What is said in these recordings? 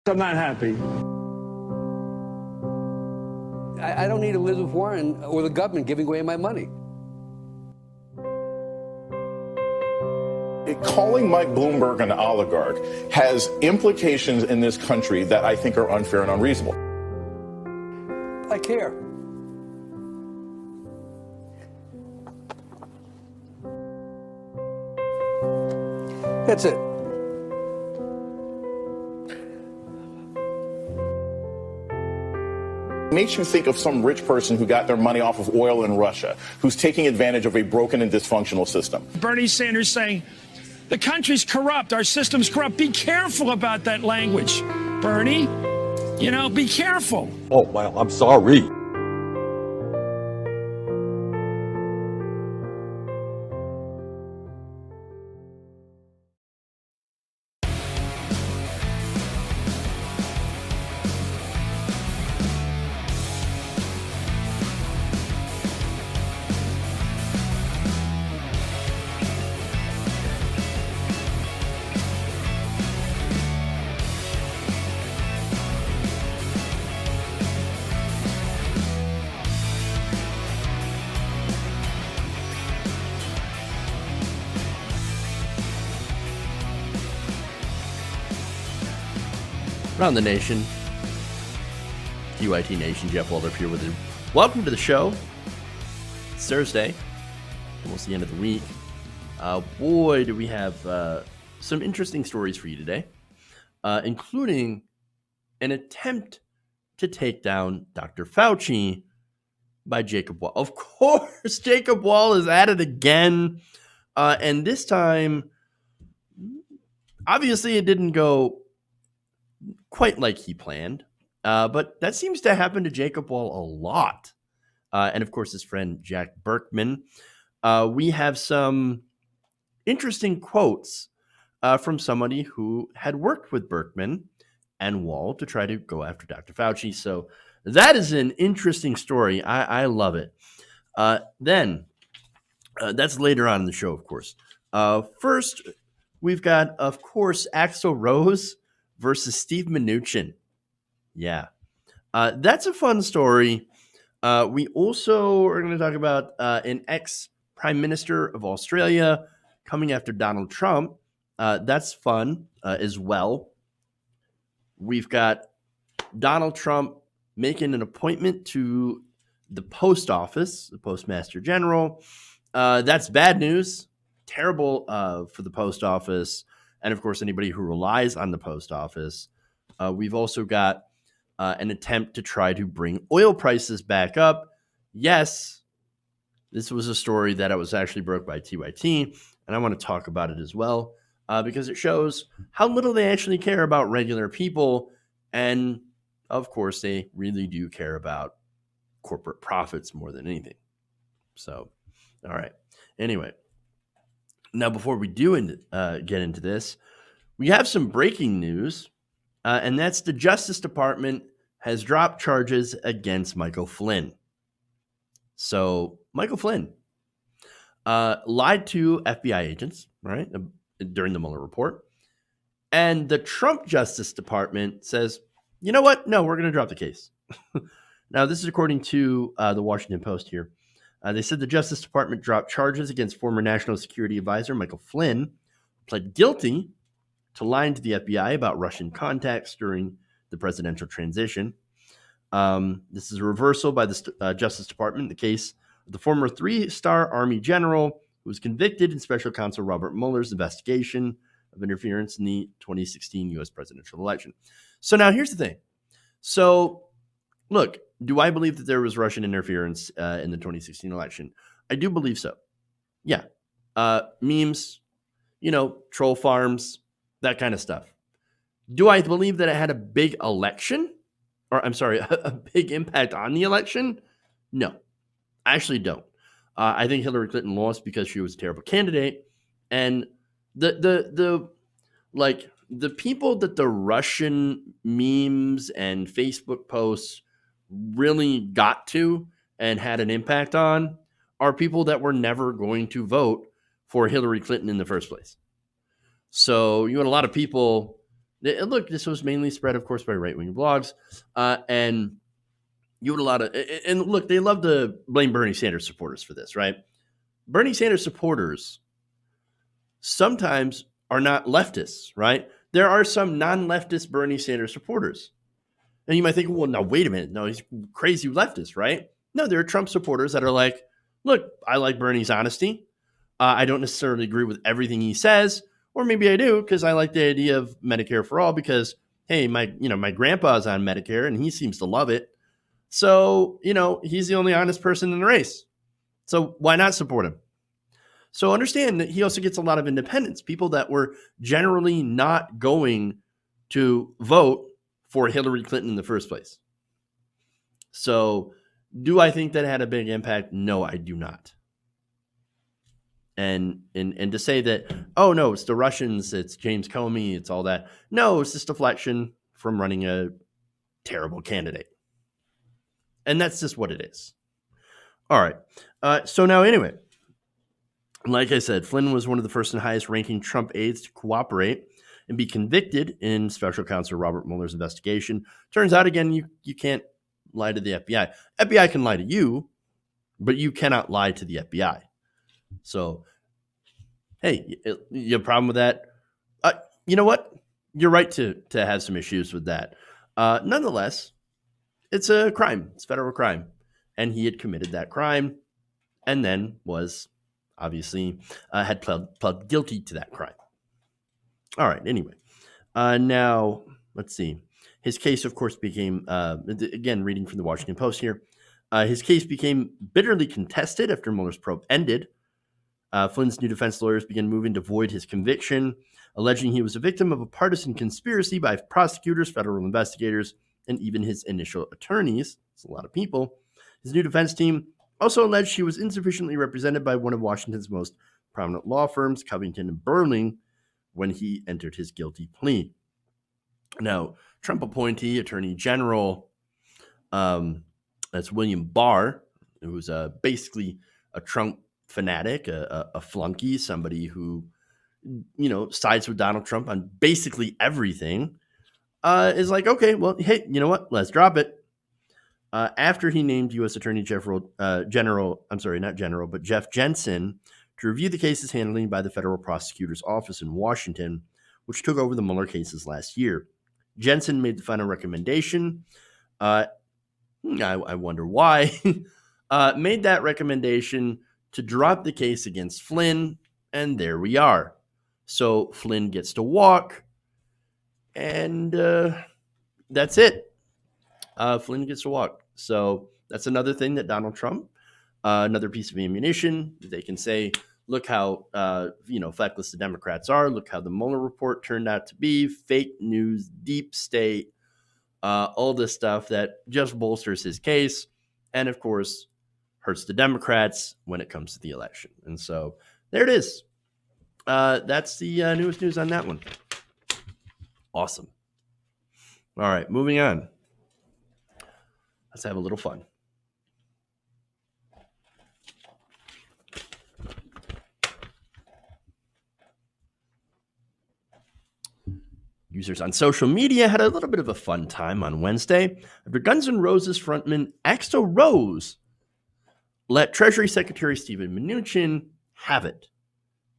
I'm not happy. I don't need Elizabeth Warren or the government giving away my money. Calling Mike Bloomberg an oligarch has implications in this country that I think are unfair and unreasonable. I care. That's it. Makes you think of some rich person who got their money off of oil in Russia, who's taking advantage of a broken and dysfunctional system. Bernie Sanders saying, the country's corrupt, our system's corrupt. Be careful about that language, Bernie. You know, be careful. Oh, well, I'm sorry. Around the nation, TYT Nation, Jeff Walter here with you. Welcome to the show. It's Thursday, almost the end of the week. Boy, do we have some interesting stories for you today, including an attempt to take down Dr. Fauci by Jacob Wohl. Of course, Jacob Wohl is at it again, and this time, obviously, it didn't go quite like he planned, but that seems to happen to Jacob Wohl a lot. And of course, his friend Jack Berkman. We have some interesting quotes from somebody who had worked with Berkman and Wohl to try to go after Dr. Fauci. So that is an interesting story. I love it. Then that's later on in the show, of course. First, we've got, of course, Axl Rose versus Steve Mnuchin. Yeah. That's a fun story. We also are going to talk about an ex-prime minister of Australia coming after Donald Trump. That's fun as well. We've got Donald Trump making an appointment to the post office, the postmaster general. That's bad news. Terrible for the post office. And of course, anybody who relies on the post office. We've also got an attempt to try to bring oil prices back up. Yes, this was a story that was actually broke by TYT, and I want to talk about it as well because it shows how little they actually care about regular people. And of course, they really do care about corporate profits more than anything. So, all right. Anyway. Now, before we do get into this, we have some breaking news, and that's the Justice Department has dropped charges against Michael Flynn. So, Michael Flynn lied to FBI agents, right, during the Mueller report, and the Trump Justice Department says, you know what? No, we're going to drop the case. Now, this is according to the Washington Post here. They said the Justice Department dropped charges against former National Security Advisor Michael Flynn, pled guilty to lying to the FBI about Russian contacts during the presidential transition. This is a reversal by the Justice Department in the case of the former three-star Army general who was convicted in Special Counsel Robert Mueller's investigation of interference in the 2016 U.S. presidential election. So now here's the thing. So, look, do I believe that there was Russian interference in the 2016 election? I do believe so. Yeah. Memes, troll farms, that kind of stuff. Do I believe that it had a big election? Or I'm sorry, a big impact on the election? No, I actually don't. I think Hillary Clinton lost because she was a terrible candidate. And the people that the Russian memes and Facebook posts really got to and had an impact on are people that were never going to vote for Hillary Clinton in the first place. So you had a lot of people Look, this was mainly spread, of course, by right-wing blogs. And you had a lot of, and look, they love to blame Bernie Sanders supporters for this, right? Bernie Sanders supporters sometimes are not leftists, right? There are some non-leftist Bernie Sanders supporters. And you might think, well, now, wait a minute. No, he's crazy leftist, right? No, there are Trump supporters that are like, look, I like Bernie's honesty. I don't necessarily agree with everything he says, or maybe I do because I like the idea of Medicare for all because, hey, my grandpa's on Medicare and he seems to love it. So, he's the only honest person in the race. So why not support him? So understand that he also gets a lot of independents, people that were generally not going to vote for Hillary Clinton in the first place. So do I think that had a big impact? No, I do not. And to say that, oh, no, it's the Russians, it's James Comey, it's all that. No, it's just deflection from running a terrible candidate. And that's just what it is. All right. So now, anyway, like I said, Flynn was one of the first and highest ranking Trump aides to cooperate and be convicted in Special Counsel Robert Mueller's investigation. Turns out, again, you can't lie to the FBI. FBI can lie to you, but you cannot lie to the FBI. So, hey, you have a problem with that? You know what? You're right to have some issues with that. Nonetheless, it's a crime. It's a federal crime. And he had committed that crime and then was obviously had pled guilty to that crime. All right. Anyway, now let's see. His case, of course, became, again, reading from the Washington Post here, his case became bitterly contested after Mueller's probe ended. Flynn's new defense lawyers began moving to void his conviction, alleging he was a victim of a partisan conspiracy by prosecutors, federal investigators, and even his initial attorneys. It's a lot of people. His new defense team also alleged he was insufficiently represented by one of Washington's most prominent law firms, Covington and Burling, when he entered his guilty plea. Now, Trump appointee Attorney General, that's William Barr, who's basically a Trump fanatic, a flunky, somebody who, sides with Donald Trump on basically everything, is like, okay, well, hey, you know what? Let's drop it. After he named U.S. Attorney Jeff Jensen to review the cases handling by the federal prosecutor's office in Washington, which took over the Mueller cases last year. Jensen made the final recommendation. I wonder why. Made that recommendation to drop the case against Flynn, and there we are. So Flynn gets to walk, and that's it. Flynn gets to walk. So that's another thing that Donald Trump, another piece of ammunition. They can say, look how, feckless the Democrats are. Look how the Mueller report turned out to be. Fake news, deep state, all this stuff that just bolsters his case. And, of course, hurts the Democrats when it comes to the election. And so there it is. That's the newest news on that one. Awesome. All right, moving on. Let's have a little fun. Users on social media had a little bit of a fun time on Wednesday after Guns N' Roses frontman Axl Rose let Treasury Secretary Steven Mnuchin have it.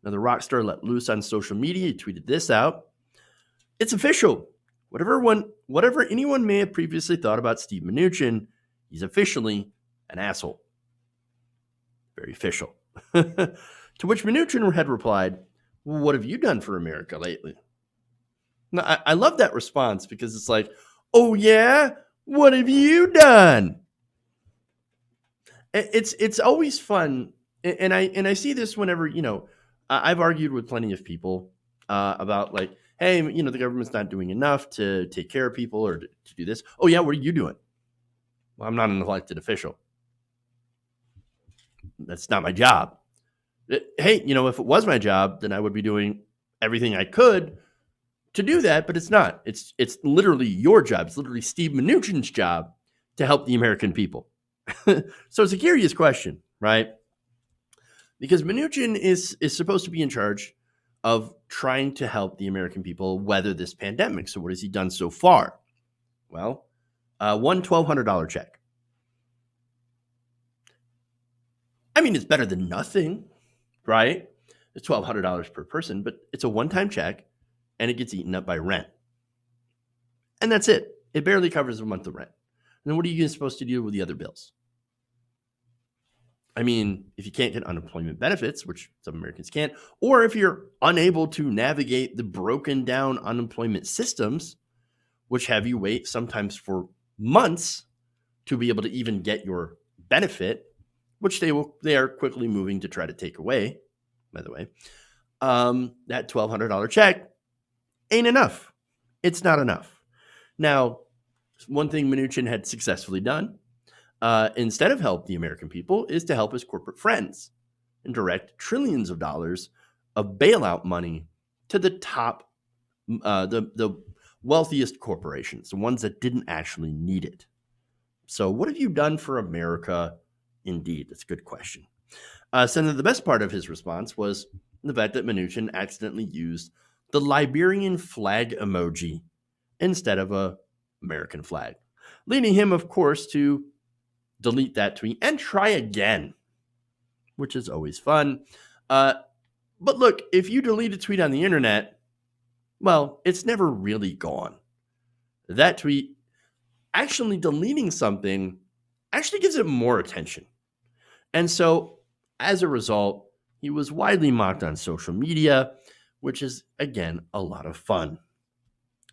Now, the rock star let loose on social media. He tweeted this out. It's official. Whatever anyone may have previously thought about Steve Mnuchin, he's officially an asshole. Very official. To which Mnuchin had replied, well, what have you done for America lately? Now, I love that response because it's like, oh yeah, what have you done? It's always fun, and I see this whenever, I've argued with plenty of people about like, hey, the government's not doing enough to take care of people or to do this. Oh yeah, what are you doing? Well, I'm not an elected official. That's not my job. Hey, if it was my job, then I would be doing everything I could to do that, but it's not. It's literally your job. It's literally Steve Mnuchin's job to help the American people. So it's a curious question, right? Because Mnuchin is supposed to be in charge of trying to help the American people weather this pandemic. So what has he done so far? Well, one $1,200 check. I mean, it's better than nothing, right? It's $1,200 per person, but it's a one-time check, and it gets eaten up by rent. And that's it. It barely covers a month of rent. And then what are you supposed to do with the other bills? I mean, if you can't get unemployment benefits, which some Americans can't, or if you're unable to navigate the broken down unemployment systems, which have you wait sometimes for months to be able to even get your benefit, which they are quickly moving to try to take away, by the way, that $1,200 check ain't enough. It's not enough. Now, one thing Mnuchin had successfully done, instead of help the American people, is to help his corporate friends and direct trillions of dollars of bailout money to the top, the wealthiest corporations, the ones that didn't actually need it. So what have you done for America? Indeed, that's a good question. Senator, the best part of his response was the fact that Mnuchin accidentally used the Liberian flag emoji instead of a American flag, leading him, of course, to delete that tweet and try again, which is always fun. But look, if you delete a tweet on the internet, well, it's never really gone. That tweet, actually deleting something, actually gives it more attention. And so, as a result, he was widely mocked on social media, which is, again, a lot of fun.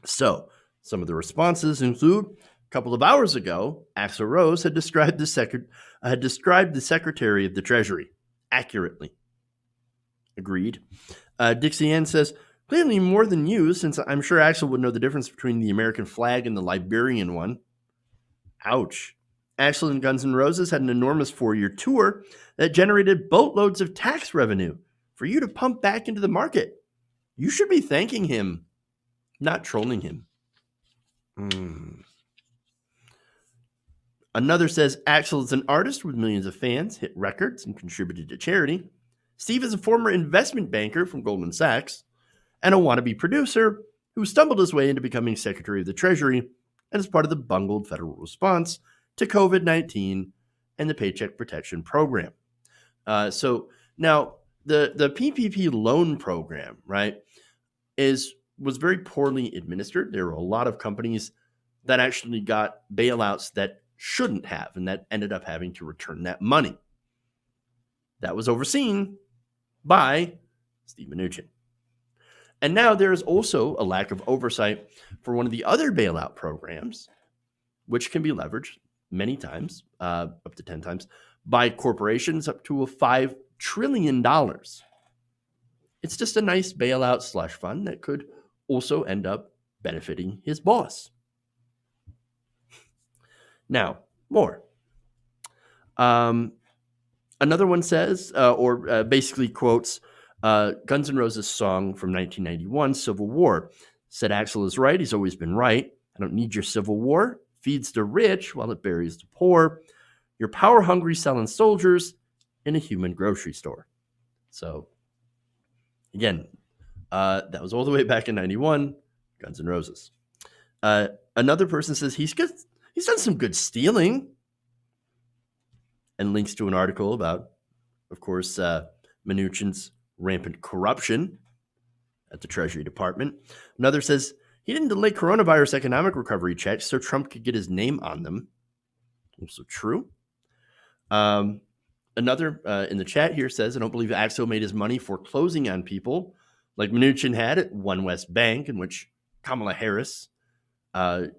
So, some of the responses include, a couple of hours ago, Axl Rose had described the Secretary of the Treasury accurately. Agreed. Dixie Ann says, clearly more than you, since I'm sure Axl would know the difference between the American flag and the Liberian one. Ouch. Axl and Guns N' Roses had an enormous 4-year tour that generated boatloads of tax revenue for you to pump back into the market. You should be thanking him, not trolling him. Another says, Axl is an artist with millions of fans, hit records, and contributed to charity. Steve is a former investment banker from Goldman Sachs and a wannabe producer who stumbled his way into becoming Secretary of the Treasury and is part of the bungled federal response to COVID-19 and the Paycheck Protection Program. So now the PPP loan program, right, was very poorly administered. There were a lot of companies that actually got bailouts that shouldn't have, and that ended up having to return that money. That was overseen by Steve Mnuchin. And now there is also a lack of oversight for one of the other bailout programs, which can be leveraged many times, up to 10 times, by corporations up to $5 trillion. It's just a nice bailout slush fund that could also end up benefiting his boss. Now, more. Another one says, basically quotes, Guns N' Roses' song from 1991, Civil War. Said Axl is right. He's always been right. I don't need your civil war. Feeds the rich while it buries the poor. You're power-hungry selling soldiers in a human grocery store. So, again, that was all the way back in 91, Guns N' Roses. Another person says he's done some good stealing, and links to an article about, of course, Mnuchin's rampant corruption at the Treasury Department. Another says he didn't delay coronavirus economic recovery checks so Trump could get his name on them. Also true. Another in the chat here says, I don't believe Axl made his money foreclosing on people like Mnuchin had at One West Bank, in which Kamala Harris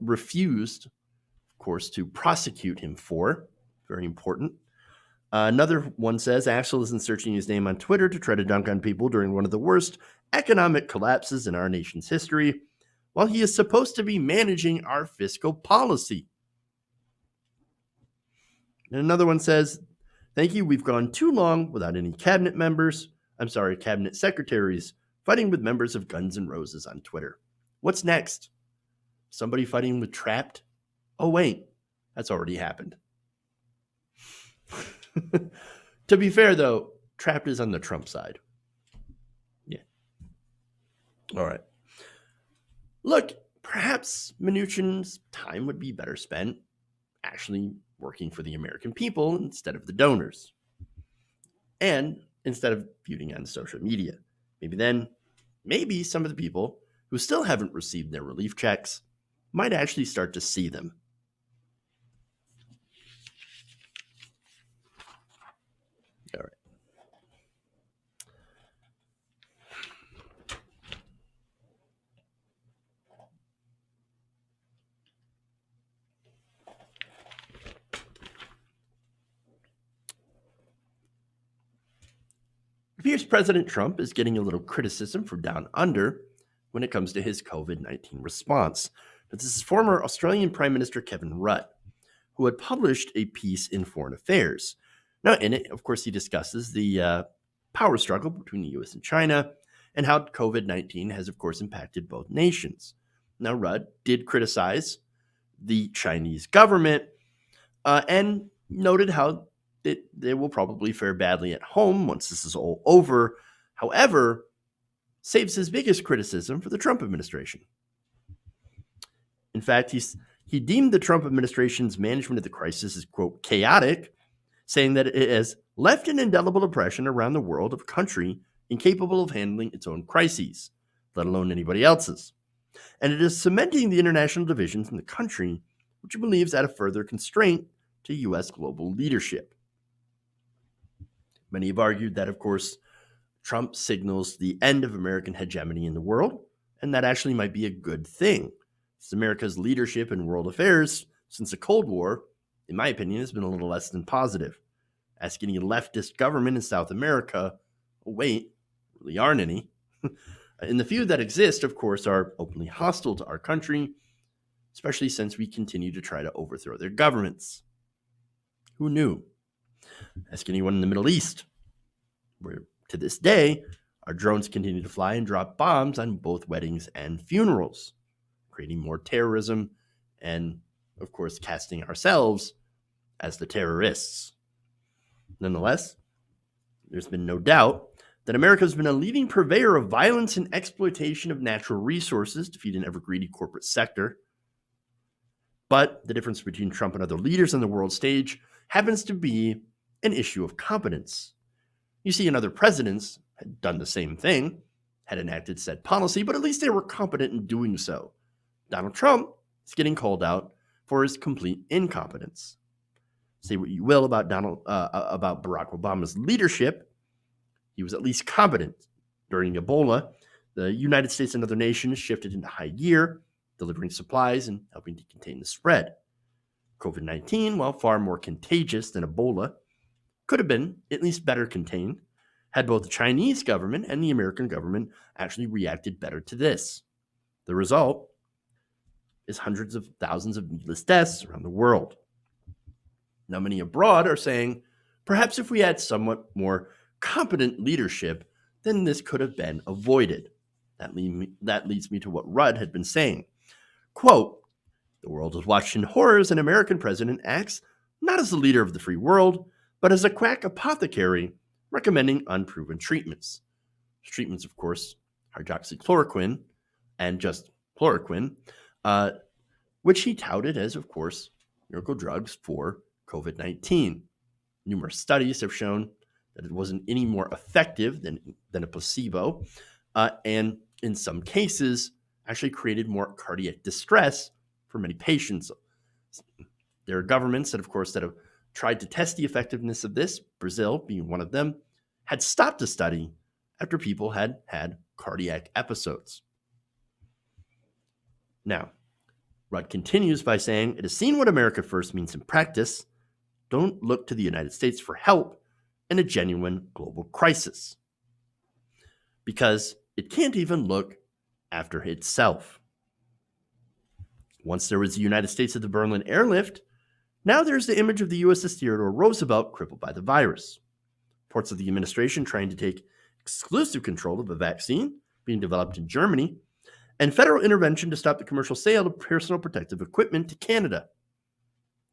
refused, of course, to prosecute him for. Very important. Another one says Axl isn't searching his name on Twitter to try to dunk on people during one of the worst economic collapses in our nation's history, while he is supposed to be managing our fiscal policy. And another one says, thank you, we've gone too long without any cabinet secretaries fighting with members of Guns N' Roses on Twitter. What's next? Somebody fighting with Trapped? Oh, wait, that's already happened. To be fair, though, Trapped is on the Trump side. Yeah. All right. Look, perhaps Mnuchin's time would be better spent actually working for the American people instead of the donors. And instead of feuding on social media. Maybe some of the people who still haven't received their relief checks might actually start to see them. All right. It appears President Trump is getting a little criticism from down under when it comes to his COVID-19 response. But this is former Australian Prime Minister Kevin Rudd, who had published a piece in Foreign Affairs. Now, in it, of course, he discusses the power struggle between the U.S. and China and how COVID-19 has, of course, impacted both nations. Now, Rudd did criticize the Chinese government and noted how they will probably fare badly at home once this is all over. However, saves his biggest criticism for the Trump administration. In fact, he deemed the Trump administration's management of the crisis as, quote, chaotic, saying that it has left an indelible impression around the world of a country incapable of handling its own crises, let alone anybody else's. And it is cementing the international divisions in the country, which he believes add a further constraint to U.S. global leadership. Many have argued that, of course, Trump signals the end of American hegemony in the world, and that actually might be a good thing. Since America's leadership in world affairs since the Cold War, in my opinion, has been a little less than positive. Asking a leftist government in South America, oh, wait, really aren't any. And the few that exist, of course, are openly hostile to our country, especially since we continue to try to overthrow their governments. Who knew? Ask anyone in the Middle East, where to this day, our drones continue to fly and drop bombs on both weddings and funerals, creating more terrorism and, of course, casting ourselves as the terrorists. Nonetheless, there's been no doubt that America has been a leading purveyor of violence and exploitation of natural resources to feed an ever-greedy corporate sector. But the difference between Trump and other leaders on the world stage happens to be an issue of competence. You see, and other presidents had done the same thing, had enacted said policy, but at least they were competent in doing so. Donald Trump is getting called out for his complete incompetence. Say what you will about about Barack Obama's leadership, he was at least competent. During Ebola, the United States and other nations shifted into high gear, delivering supplies and helping to contain the spread. COVID-19, while far more contagious than Ebola, could have been at least better contained had both the Chinese government and the American government actually reacted better to this. The result is hundreds of thousands of needless deaths around the world. Now, many abroad are saying, perhaps if we had somewhat more competent leadership, then this could have been avoided. That leads me to what Rudd had been saying. Quote, the world has watched in horror as an American president acts not as the leader of the free world, but as a quack apothecary recommending unproven treatments. Treatments, of course, hydroxychloroquine and just chloroquine, which he touted as, of course, miracle drugs for COVID-19. Numerous studies have shown that it wasn't any more effective than a placebo, and in some cases actually created more cardiac distress for many patients. There are governments that, of course, that have tried to test the effectiveness of this, Brazil being one of them, had stopped the study after people had had cardiac episodes. Now, Rudd continues by saying, it has seen what America first means in practice. Don't look to the United States for help in a genuine global crisis, because it can't even look after itself. Once there was the United States at the Berlin airlift, now there's the image of the USS Theodore Roosevelt crippled by the virus. Reports of the administration trying to take exclusive control of a vaccine being developed in Germany, and federal intervention to stop the commercial sale of personal protective equipment to Canada.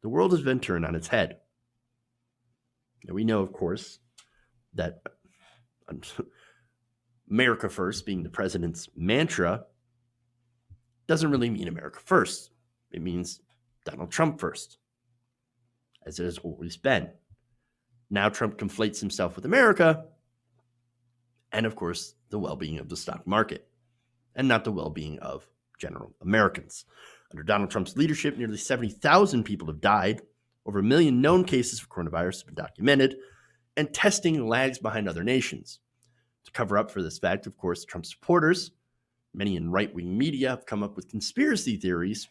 The world has been turned on its head. Now, we know, of course, that America first being the president's mantra doesn't really mean America first. It means Donald Trump first, as it has always been. Now Trump conflates himself with America and, of course, the well-being of the stock market, and not the well-being of general Americans. Under Donald Trump's leadership, nearly 70,000 people have died. Over 1 million known cases of coronavirus have been documented, and testing lags behind other nations. To cover up for this fact, of course, Trump supporters, many in right-wing media, have come up with conspiracy theories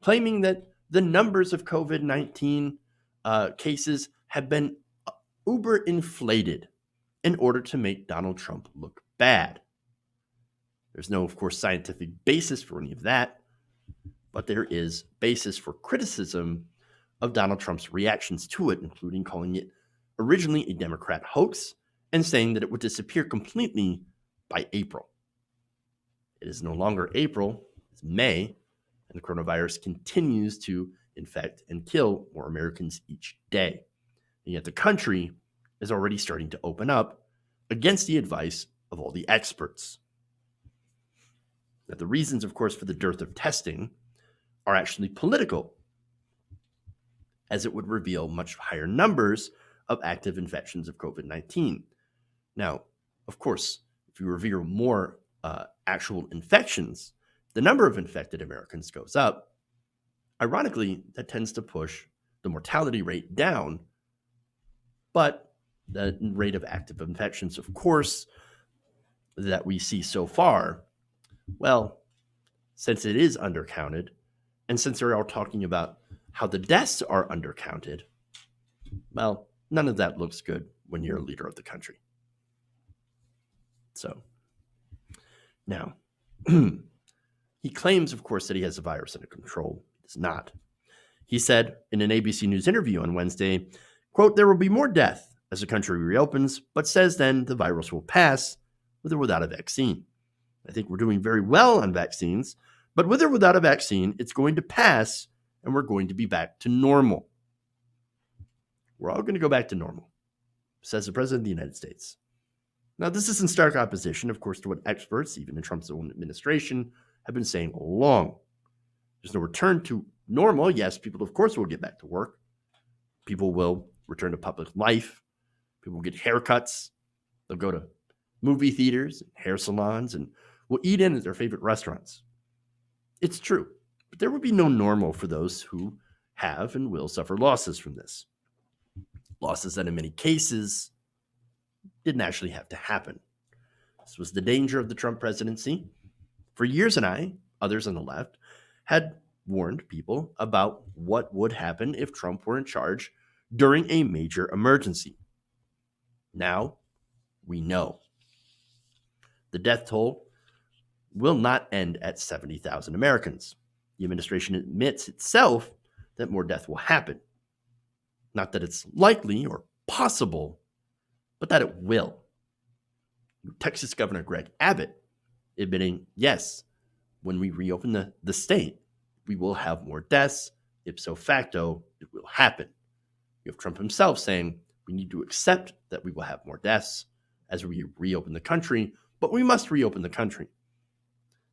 claiming that the numbers of COVID-19 cases have been uber inflated in order to make Donald Trump look bad. There's no, of course, scientific basis for any of that, but there is basis for criticism of Donald Trump's reactions to it, including calling it originally a Democrat hoax and saying that it would disappear completely by April. It is no longer April, it's May, and the coronavirus continues to infect and kill more Americans each day. And yet the country is already starting to open up against the advice of all the experts. Now, the reasons, of course, for the dearth of testing are actually political, as it would reveal much higher numbers of active infections of COVID-19. Now, of course, if you reveal more actual infections, the number of infected Americans goes up. Ironically, that tends to push the mortality rate down, but the rate of active infections, of course, that we see so far, well, since it is undercounted, and since they're all talking about how the deaths are undercounted, well, none of that looks good when you're a leader of the country. So, now, he claims, of course, that he has the virus under control. He does not. He said in an ABC News interview on Wednesday, quote, "There will be more death as the country reopens, but says then the virus will pass with or without a vaccine. I think we're doing very well on vaccines, but with or without a vaccine, it's going to pass and we're going to be back to normal. We're all going to go back to normal," says the President of the United States. Now, this is in stark opposition, of course, to what experts, even in Trump's own administration, have been saying all along. There's no return to normal. Yes, people, of course, will get back to work. People will return to public life. People will get haircuts. They'll go to movie theaters, and hair salons, and will eat in at their favorite restaurants. It's true, but there will be no normal for those who have and will suffer losses from this. Losses that in many cases didn't actually have to happen. This was the danger of the Trump presidency. For years, others on the left, had warned people about what would happen if Trump were in charge during a major emergency. Now, we know. The death toll will not end at 70,000 Americans. The administration admits itself that more death will happen. Not that it's likely or possible, but that it will. Texas Governor Greg Abbott admitting, yes, when we reopen the state, we will have more deaths. Ipso facto, it will happen. You have Trump himself saying we need to accept that we will have more deaths as we reopen the country, but we must reopen the country.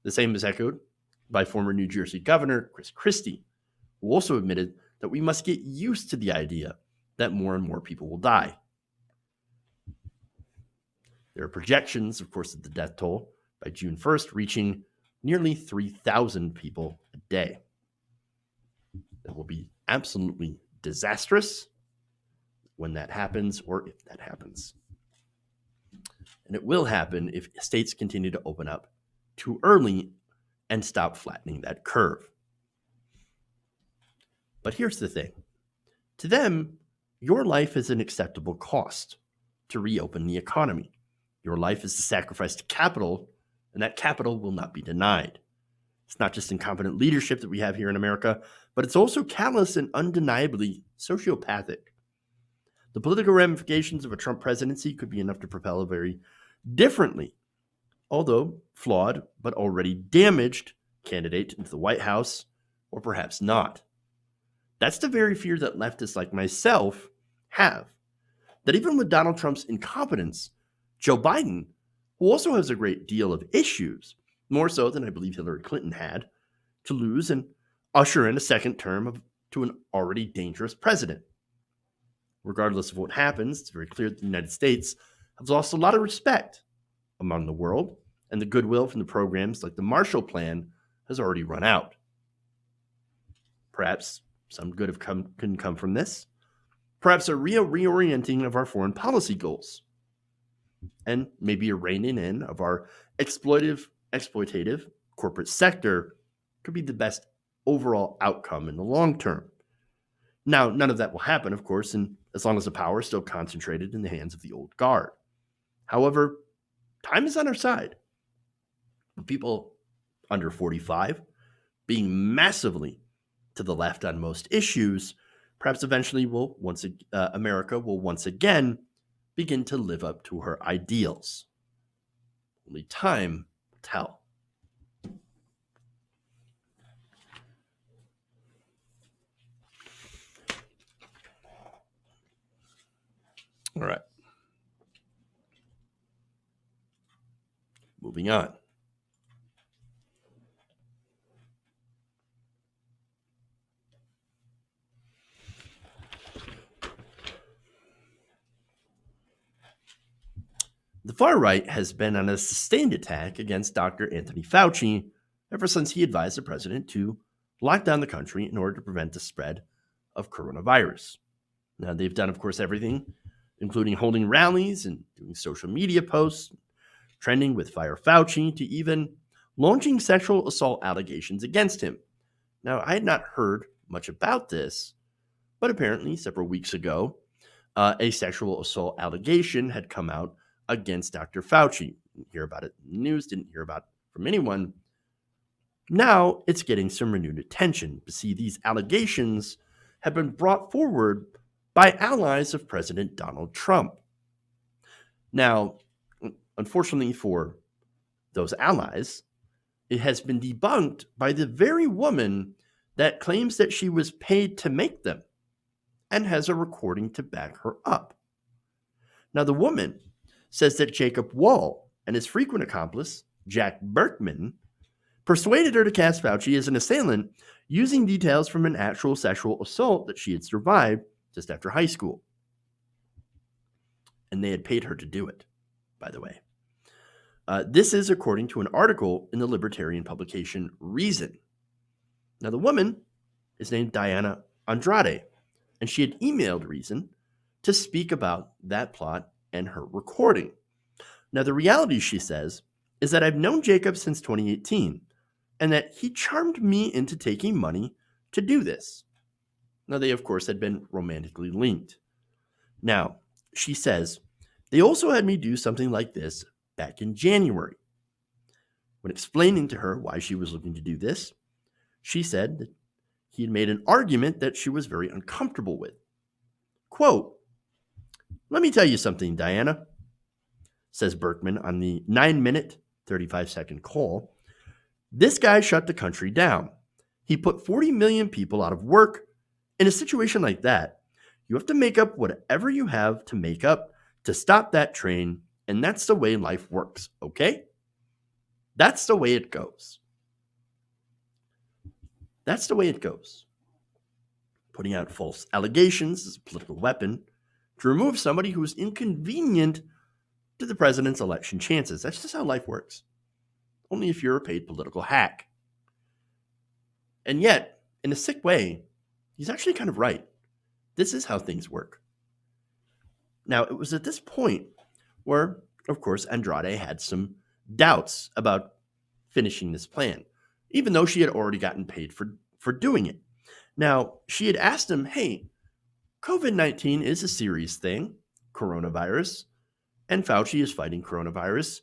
The same is echoed by former New Jersey Governor Chris Christie, who also admitted that we must get used to the idea that more and more people will die. There are projections, of course, of the death toll by June 1st reaching nearly 3,000 people a day. That will be absolutely disastrous when that happens, or if that happens. And it will happen if states continue to open up too early and stop flattening that curve. But here's the thing. To them, your life is an acceptable cost to reopen the economy. Your life is a sacrifice to capital, and that capital will not be denied. It's not just incompetent leadership that we have here in America, but it's also callous and undeniably sociopathic. The political ramifications of a Trump presidency could be enough to propel a very differently, although flawed but already damaged, candidate into the White House, or perhaps not. That's the very fear that leftists like myself have, that even with Donald Trump's incompetence, Joe Biden who also has a great deal of issues, more so than I believe Hillary Clinton had, to lose and usher in a second term to an already dangerous president. Regardless of what happens, it's very clear that the United States has lost a lot of respect among the world, and the goodwill from the programs like the Marshall Plan has already run out. Perhaps some good can come from this. Perhaps a reorienting of our foreign policy goals, and maybe a reining in of our exploitative corporate sector could be the best overall outcome in the long term. Now, none of that will happen, of course, and as long as the power is still concentrated in the hands of the old guard. However, time is on our side. People under 45 being massively to the left on most issues, perhaps eventually America will once again begin to live up to her ideals. Only time will tell. All right. Moving on. The far right has been on a sustained attack against Dr. Anthony Fauci ever since he advised the president to lock down the country in order to prevent the spread of coronavirus. Now, they've done, of course, everything, including holding rallies and doing social media posts, trending with Fire Fauci, to even launching sexual assault allegations against him. Now, I had not heard much about this, but apparently several weeks ago, a sexual assault allegation had come out against Dr. Fauci. Didn't hear about it in the news, didn't hear about it from anyone. Now it's getting some renewed attention. You see, these allegations have been brought forward by allies of President Donald Trump. Now, unfortunately for those allies, it has been debunked by the very woman that claims that she was paid to make them and has a recording to back her up. Now, the woman says that Jacob Wohl and his frequent accomplice, Jack Berkman, persuaded her to cast Fauci as an assailant using details from an actual sexual assault that she had survived just after high school. And they had paid her to do it, by the way. This is according to an article in the libertarian publication Reason. Now, the woman is named Diana Andrade, and she had emailed Reason to speak about that plot and her recording. Now, the reality, she says, is that I've known Jacob since 2018, and that he charmed me into taking money to do this. Now, they, of course, had been romantically linked. Now, she says, they also had me do something like this back in January. When explaining to her why she was looking to do this, she said that he had made an argument that she was very uncomfortable with. Quote, "Let me tell you something, Diana," says Berkman on the 9-minute, 35-second call. "This guy shut the country down. He put 40 million people out of work. In a situation like that, you have to make up whatever you have to make up to stop that train, and that's the way life works, okay? That's the way it goes." That's the way it goes. Putting out false allegations is a political weapon to remove somebody who is inconvenient to the president's election chances. That's just how life works. Only if you're a paid political hack. And yet, in a sick way, he's actually kind of right. This is how things work. Now, it was at this point where, of course, Andrade had some doubts about finishing this plan, even though she had already gotten paid for doing it. Now, she had asked him, hey, COVID-19 is a serious thing, coronavirus, and Fauci is fighting coronavirus.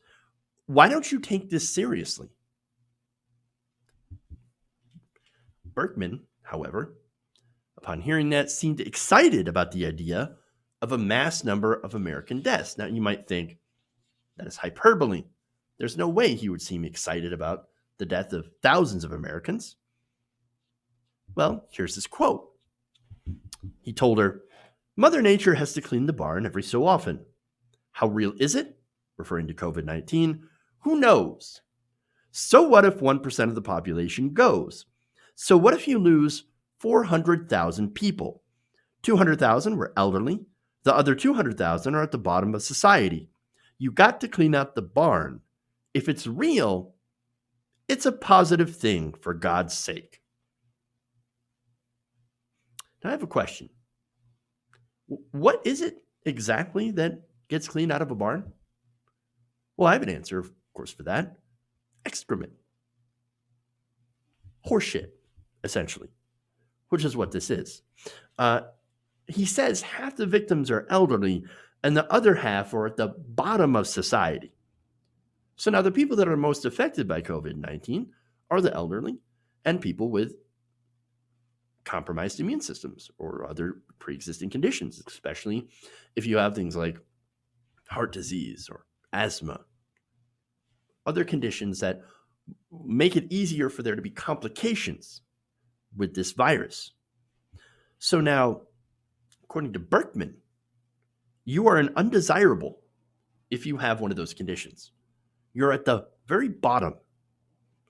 Why don't you take this seriously? Berkman, however, upon hearing that, seemed excited about the idea of a mass number of American deaths. Now, you might think that is hyperbole. There's no way he would seem excited about the death of thousands of Americans. Well, here's his quote. He told her, "Mother Nature has to clean the barn every so often. How real is it? referring to COVID-19. Who knows? So what if 1% of the population goes? So what if you lose 400,000 people? 200,000 were elderly. The other 200,000 are at the bottom of society. You got to clean out the barn. If it's real, it's a positive thing, for God's sake. Now I have a question. What is it exactly that gets cleaned out of a barn? Well, I have an answer, of course, for that. Excrement. Horseshit, essentially, which is what this is. He says half the victims are elderly and the other half are at the bottom of society. So now the people that are most affected by COVID-19 are the elderly and people with compromised immune systems or other pre-existing conditions, especially if you have things like heart disease or asthma, other conditions that make it easier for there to be complications with this virus. So now, according to Berkman, you are an undesirable if you have one of those conditions. You're at the very bottom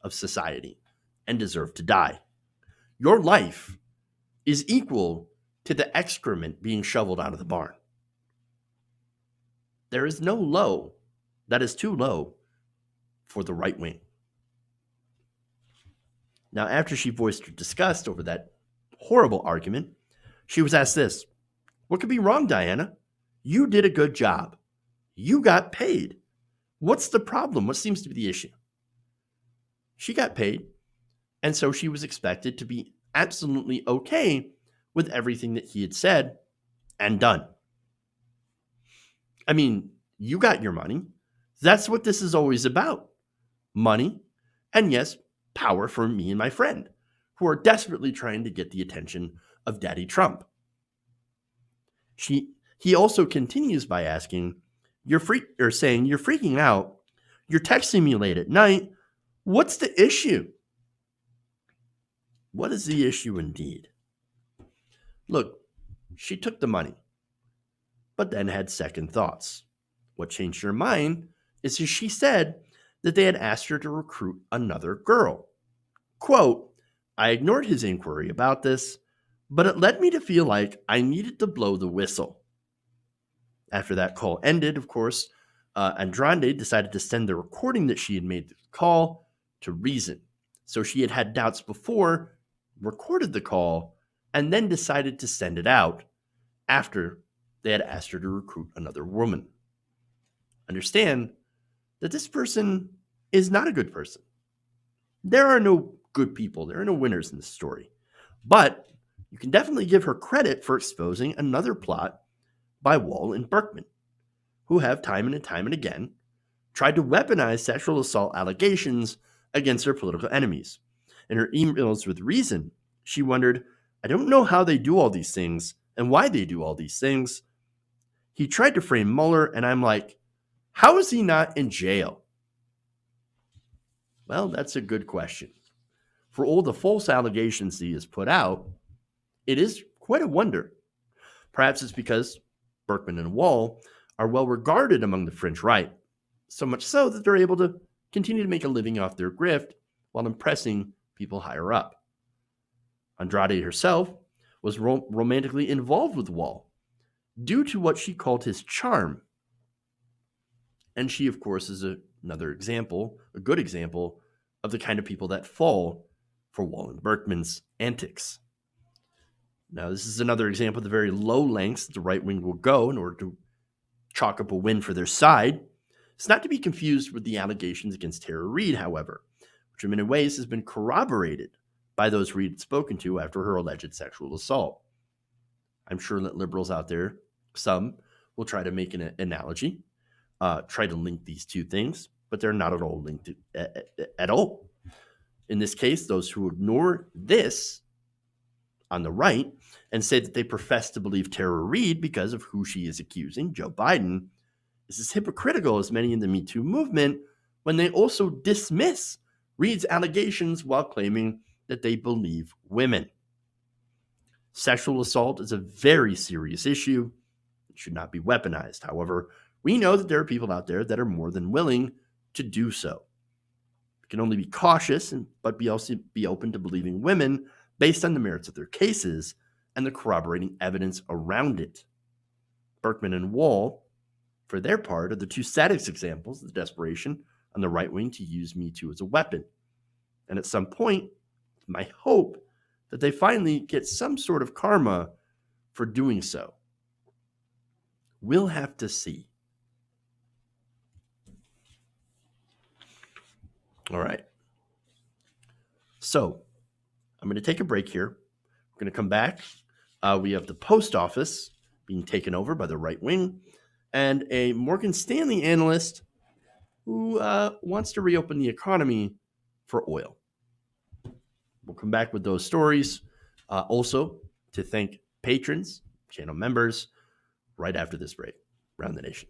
of society and deserve to die. Your life is equal to the excrement being shoveled out of the barn. There is no low that is too low for the right wing. Now, after she voiced her disgust over that horrible argument, she was asked this: "What could be wrong, Diana? You did a good job. You got paid. What's the problem? What seems to be the issue?" She got paid, and so she was expected to be absolutely okay with everything that he had said and done. I mean, you got your money. That's what this is always about. Money, and yes, power for me and my friend, who are desperately trying to get the attention of Daddy Trump. He also continues by asking, saying, "You're freaking out. You're texting me late at night. What's the issue?" What is the issue indeed? Look, she took the money, but then had second thoughts. What changed her mind is that she said that they had asked her to recruit another girl. Quote, "I ignored his inquiry about this, but it led me to feel like I needed to blow the whistle." After that call ended, of course, Andrade decided to send the recording that she had made the call to Reason. So she had had doubts before, recorded the call, and then decided to send it out after they had asked her to recruit another woman. Understand that this person is not a good person. There are no good people. There are no winners in this story. But you can definitely give her credit for exposing another plot by Wohl and Berkman, who have time and again tried to weaponize sexual assault allegations against their political enemies. In her emails with Reason, she wondered, "I don't know how they do all these things and why they do all these things. He tried to frame Mueller, and I'm like, how is he not in jail?" Well, that's a good question. For all the false allegations he has put out, it is quite a wonder. Perhaps it's because Berkman and Wohl are well regarded among the fringe right, so much so that they're able to continue to make a living off their grift while impressing people higher up. Andrade herself was romantically involved with Wohl due to what she called his charm. And she, of course, is another example, a good example of the kind of people that fall for Wohl and Berkman's antics. Now, this is another example of the very low lengths that the right wing will go in order to chalk up a win for their side. It's not to be confused with the allegations against Tara Reade, however, which in many ways has been corroborated by those Reade had spoken to after her alleged sexual assault. I'm sure that liberals out there, some, will try to make an analogy, try to link these two things, but they're not at all linked at all. In this case, those who ignore this on the right and say that they profess to believe Tara Reade because of who she is accusing, Joe Biden, is as hypocritical as many in the Me Too movement when they also dismiss Reade's allegations while claiming that they believe women. Sexual assault is a very serious issue. It should not be weaponized. However, We know that there are people out there that are more than willing to do so. We can only be cautious, but also be open to believing women based on the merits of their cases and the corroborating evidence around it. Berkman and Wohl, for their part, are the two saddest examples of the desperation on the right wing to use Me Too as a weapon. And at some point, my hope that they finally get some sort of karma for doing so. We'll have to see. All right. So I'm going to take a break here. We're going to come back. We have the post office being taken over by the right wing and a Morgan Stanley analyst who wants to reopen the economy for oil. We'll come back with those stories. Also, to thank patrons, channel members, right after this break. Around the Nation.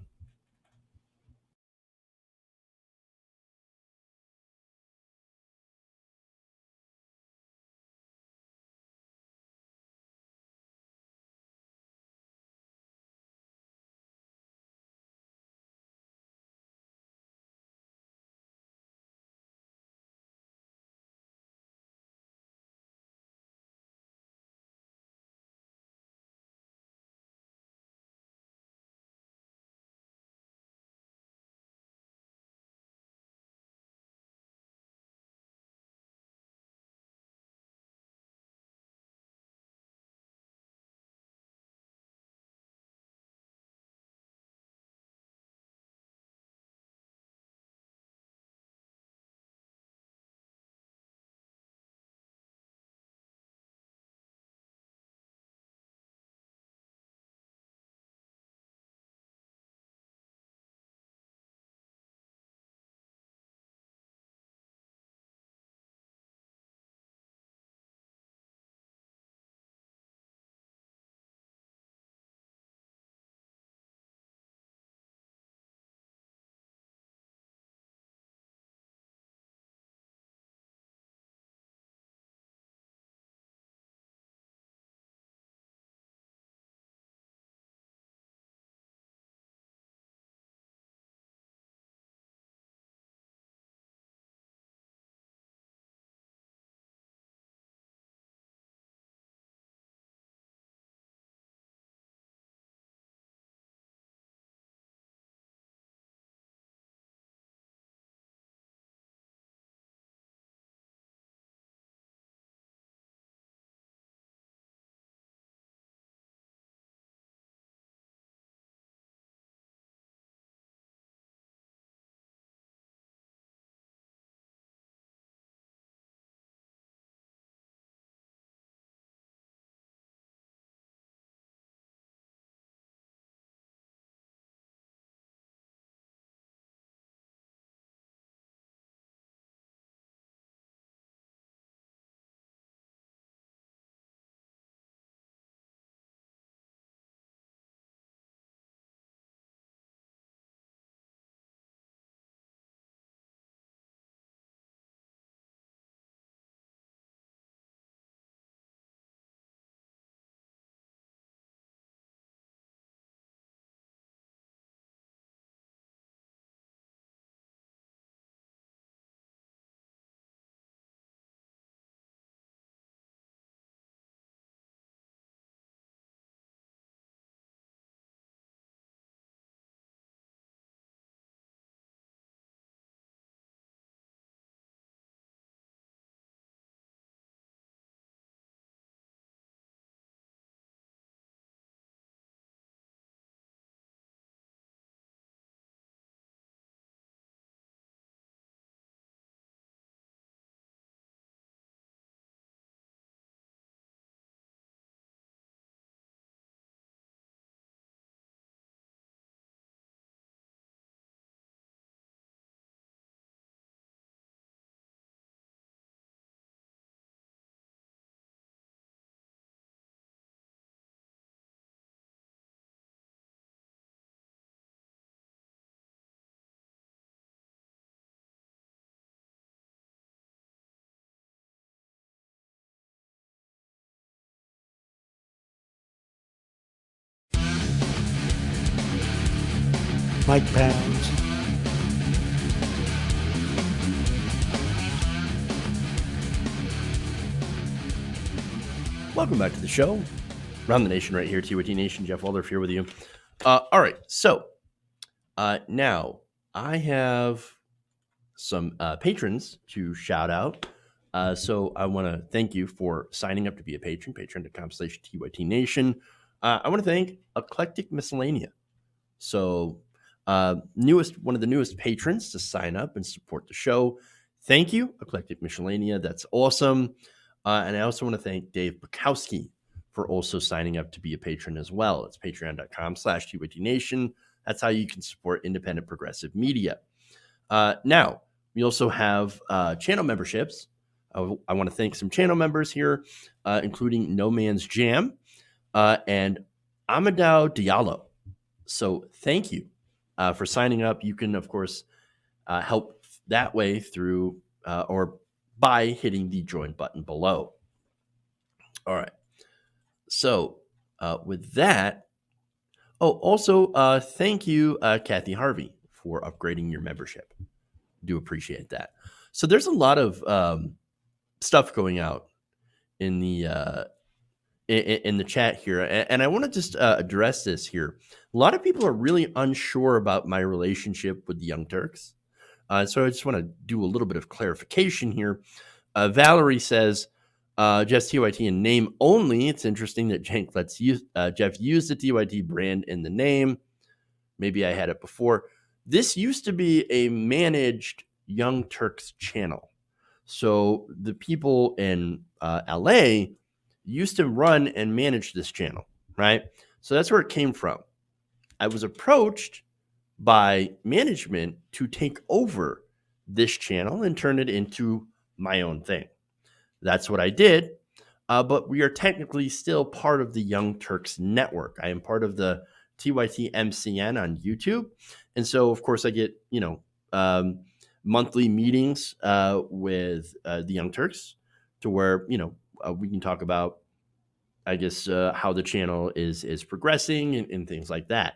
Mike Pounds. Welcome back to the show. Around the Nation right here, TYT Nation. Jeff Waldorf here with you. All right, so now I have some patrons to shout out. So I want to thank you for signing up to be a patron, patreon.com/TYT Nation. I want to thank Eclectic Miscellanea. So one of the newest patrons to sign up and support the show. Thank you, Eclectic Miscellanea. That's awesome. And I also want to thank Dave Bukowski for also signing up to be a patron as well. It's patreon.com/TYT Nation. That's how you can support independent progressive media. Now, we also have channel memberships. I want to thank some channel members here, including No Man's Jam and Amadou Diallo. So thank you for signing up. You can, of course, help that way through or by hitting the join button below. All right. So with that, also thank you, Kathy Harvey, for upgrading your membership. Do appreciate that. So there's a lot of stuff going out in the chat here, and I want to just address this here. A lot of people are really unsure about my relationship with the Young Turks, so I just want to do a little bit of clarification here. Valerie says, Jeff's TYT in name only. It's interesting that Jeff used the TYT brand in the name. Maybe I had it before. This used to be a managed Young Turks channel. So the people in LA used to run and manage this channel, right? So that's where it came from. I was approached by management to take over this channel and turn it into my own thing. That's what I did. But we are technically still part of the Young Turks network. I am part of the TYT MCN on YouTube. And so, of course, I get, monthly meetings with the Young Turks to where, we can talk about, I guess, how the channel is progressing and things like that.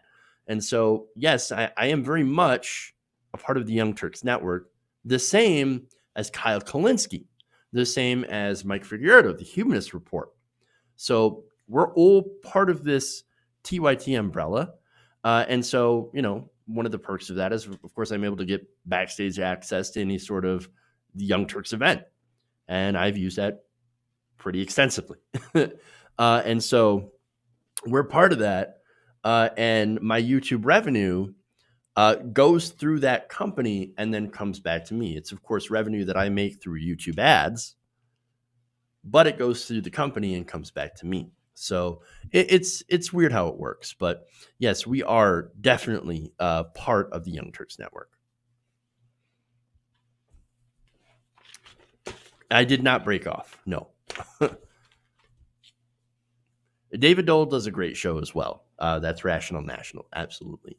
And so, yes, I am very much a part of the Young Turks network, the same as Kyle Kalinske, the same as Mike Figueredo, the Humanist Report. So we're all part of this TYT umbrella. And so, one of the perks of that is, of course, I'm able to get backstage access to any sort of the Young Turks event. And I've used that pretty extensively. And so we're part of that. And my YouTube revenue goes through that company and then comes back to me. It's, of course, revenue that I make through YouTube ads, but it goes through the company and comes back to me. So it's weird how it works. But yes, we are definitely part of the Young Turks network. I did not break off. No. David Dole does a great show as well. That's Rational National. Absolutely.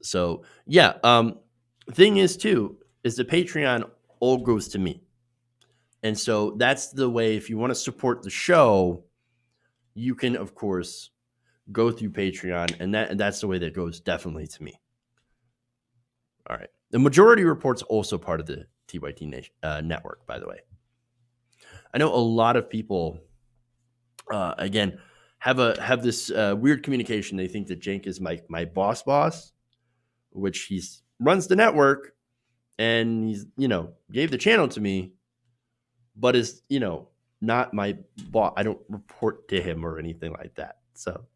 So, yeah. Thing is, too, is the Patreon all goes to me. And so that's the way, if you want to support the show, you can, of course, go through Patreon. And that's the way that goes definitely to me. All right. The Majority Report's also part of the TYT network, by the way. I know a lot of people, again, have this weird communication. They think that Cenk is my boss, which he runs the network, and he's, gave the channel to me, but is, not my boss. I don't report to him or anything like that. So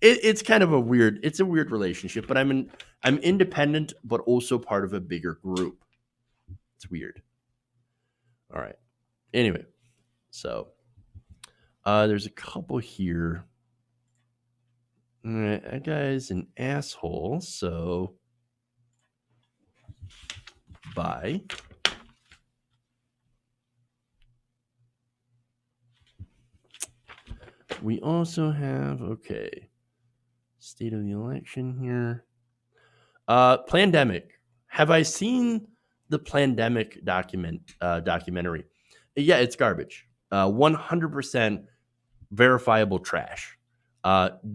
it's kind of a weird relationship, but I'm independent, but also part of a bigger group. It's weird. All right. Anyway, so there's a couple here. All right, that guy's an asshole, so bye. We also have, state of the election here. Plandemic. Have I seen the Plandemic documentary? Yeah, it's garbage. 100% verifiable trash.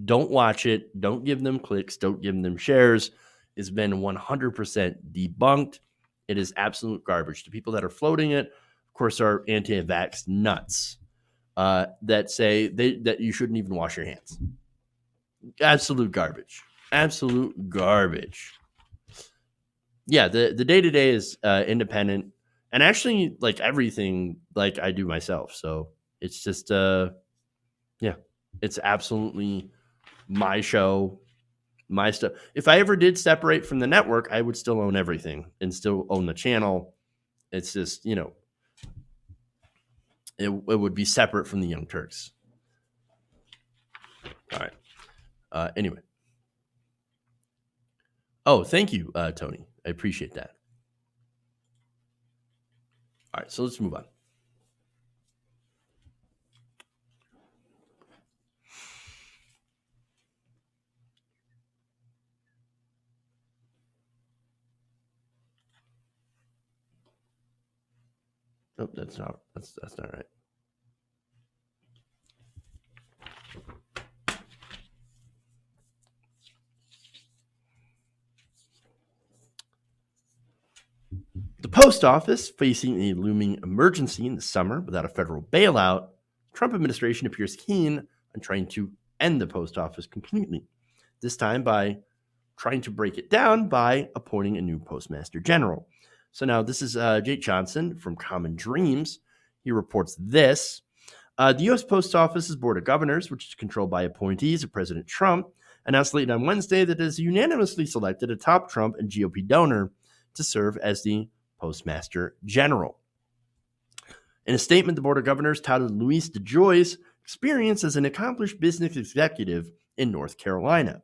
Don't watch it. Don't give them clicks. Don't give them shares. It's been 100% debunked. It is absolute garbage. The people that are floating it, of course, are anti-vax nuts that say that you shouldn't even wash your hands. Absolute garbage. Absolute garbage. Yeah, the day-to-day is independent. And actually, like everything, like I do myself. So it's just, it's absolutely my show, my stuff. If I ever did separate from the network, I would still own everything and still own the channel. It's just, it would be separate from the Young Turks. All right. Anyway. Oh, thank you, Tony. I appreciate that. All right, so let's move on. Oh, that's not right. The post office facing a looming emergency in the summer without a federal bailout, the Trump administration appears keen on trying to end the post office completely, this time by trying to break it down by appointing a new postmaster general. So now this is Jake Johnson from Common Dreams. He reports this. The U.S. Post Office's Board of Governors, which is controlled by appointees of President Trump, announced late on Wednesday that it has unanimously selected a top Trump and GOP donor to serve as the Postmaster General. In a statement, the Board of Governors touted Luis DeJoy's experience as an accomplished business executive in North Carolina,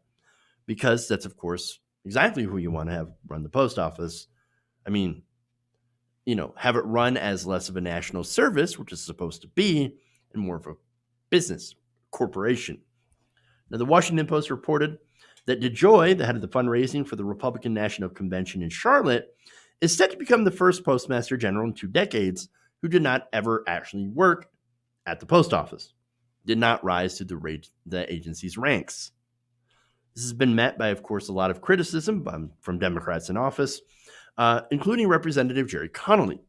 because that's, of course, exactly who you want to have run the post office. I mean, have it run as less of a national service, which is supposed to be, and more of a business corporation. Now, the Washington Post reported that DeJoy, the head of the fundraising for the Republican National Convention in Charlotte, is set to become the first postmaster general in 2 decades who did not ever actually work at the post office, did not rise to the agency's ranks. This has been met by, of course, a lot of criticism from Democrats in office, including Representative Jerry Connolly,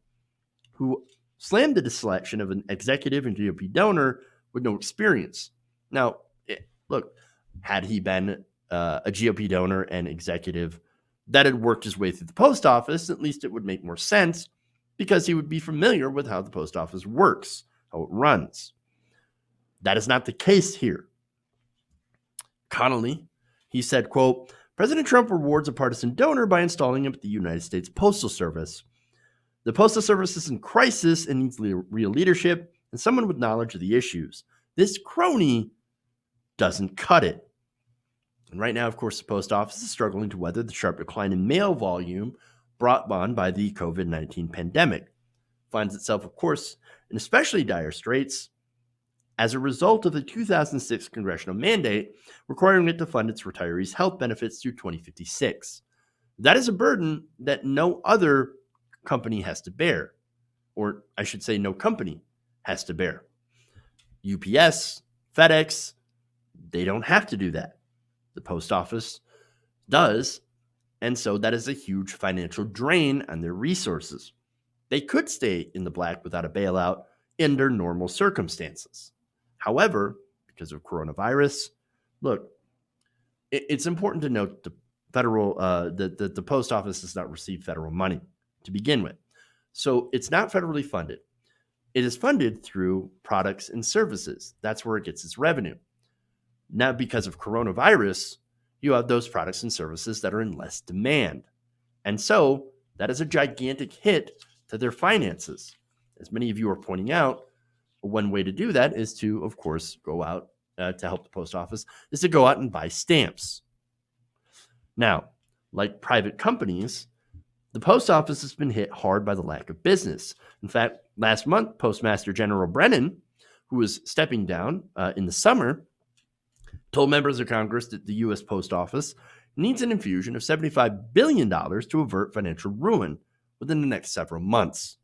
who slammed the selection of an executive and GOP donor with no experience. Now, look, had he been a GOP donor and executive that had worked his way through the post office, at least it would make more sense because he would be familiar with how the post office works, how it runs. That is not the case here. Connolly, he said, quote, President Trump rewards a partisan donor by installing him at the United States Postal Service. The Postal Service is in crisis and needs real leadership and someone with knowledge of the issues. This crony doesn't cut it. And right now, of course, the post office is struggling to weather the sharp decline in mail volume brought on by the COVID-19 pandemic. Finds itself, of course, in especially dire straits as a result of the 2006 congressional mandate requiring it to fund its retirees' health benefits through 2056. That is a burden that no other company has to bear, or I should say no company has to bear. UPS, FedEx, they don't have to do that. The post office does, and so that is a huge financial drain on their resources. They could stay in the black without a bailout under normal circumstances. However, because of coronavirus, look, it's important to note the federal that the post office does not receive federal money to begin with. So it's not federally funded. It is funded through products and services. That's where it gets its revenue. Now, because of coronavirus, you have those products and services that are in less demand. And so that is a gigantic hit to their finances. As many of you are pointing out, one way to do that is to, of course, go out to help the post office, is to go out and buy stamps. Now, like private companies, the post office has been hit hard by the lack of business. In fact, last month, Postmaster General Brennan, who was stepping down in the summer, told members of Congress that the U.S. Post Office needs an infusion of $75 billion to avert financial ruin within the next several months.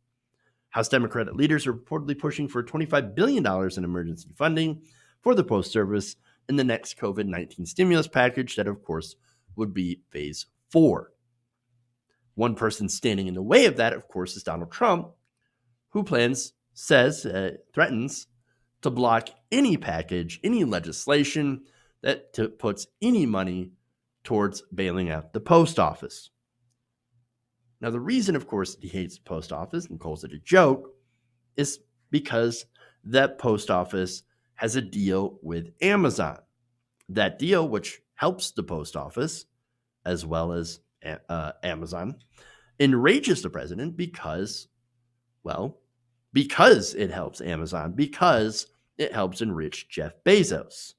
House Democratic leaders are reportedly pushing for $25 billion in emergency funding for the Post Service in the next COVID-19 stimulus package that, of course, would be phase 4. One person standing in the way of that, of course, is Donald Trump, who threatens to block any package, any legislation that puts any money towards bailing out the post office. Now, the reason, of course, that he hates the post office and calls it a joke is because that post office has a deal with Amazon. That deal, which helps the post office as well as Amazon, enrages the president because it helps Amazon, because it helps enrich Jeff Bezos,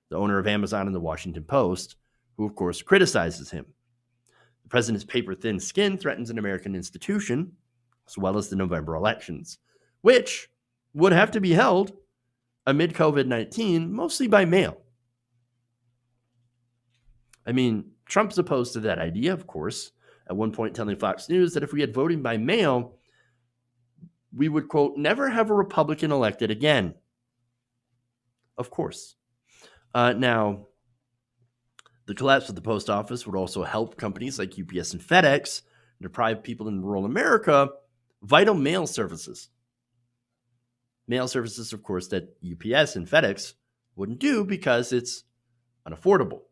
the owner of Amazon and the Washington Post, who, of course, criticizes him. The president's paper-thin skin threatens an American institution, as well as the November elections, which would have to be held amid COVID-19, mostly by mail. I mean, Trump's opposed to that idea, of course, at one point telling Fox News that if we had voting by mail, we would, quote, never have a Republican elected again. Of course. Now, the collapse of the post office would also help companies like UPS and FedEx deprive people in rural America vital mail services. Mail services, of course, that UPS and FedEx wouldn't do because it's unaffordable.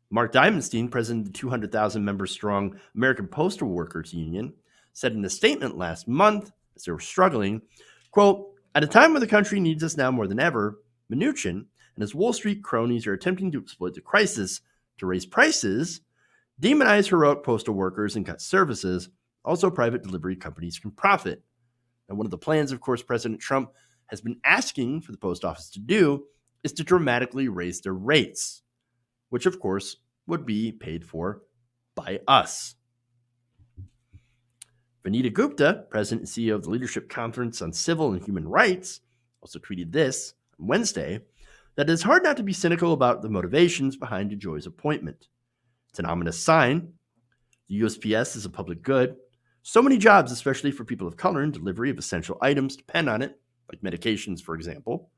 Mark Diamondstein, president of the 200,000 member strong American Postal Workers Union, said in a statement last month, as they were struggling, quote, at a time when the country needs us now more than ever, Mnuchin and his Wall Street cronies are attempting to exploit the crisis to raise prices, demonize heroic postal workers, and cut services. Also, private delivery companies can profit. And one of the plans, of course, President Trump has been asking for the post office to do is to dramatically raise their rates, which, of course, would be paid for by us. Vanita Gupta, president and CEO of the Leadership Conference on Civil and Human Rights, also tweeted this on Wednesday, that it's hard not to be cynical about the motivations behind DeJoy's appointment. It's an ominous sign. The USPS is a public good. So many jobs, especially for people of color, and delivery of essential items depend on it, like medications, for example.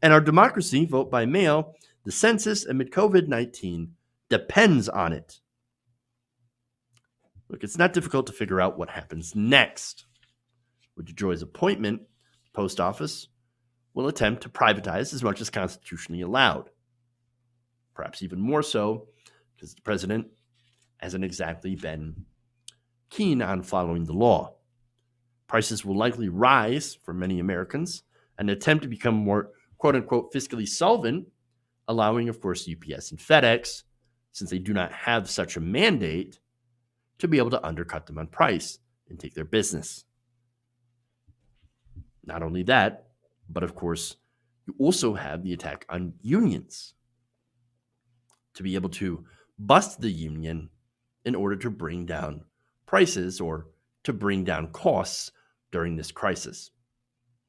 And our democracy, vote by mail, the census amid COVID-19 depends on it. Look, it's not difficult to figure out what happens next. With DeJoy's appointment, the post office will attempt to privatize as much as constitutionally allowed. Perhaps even more so, because the president hasn't exactly been keen on following the law. Prices will likely rise for many Americans, an attempt to become more, quote-unquote, fiscally solvent, allowing, of course, UPS and FedEx, since they do not have such a mandate, to be able to undercut them on price and take their business. Not only that, but of course, you also have the attack on unions to be able to bust the union in order to bring down prices or to bring down costs during this crisis.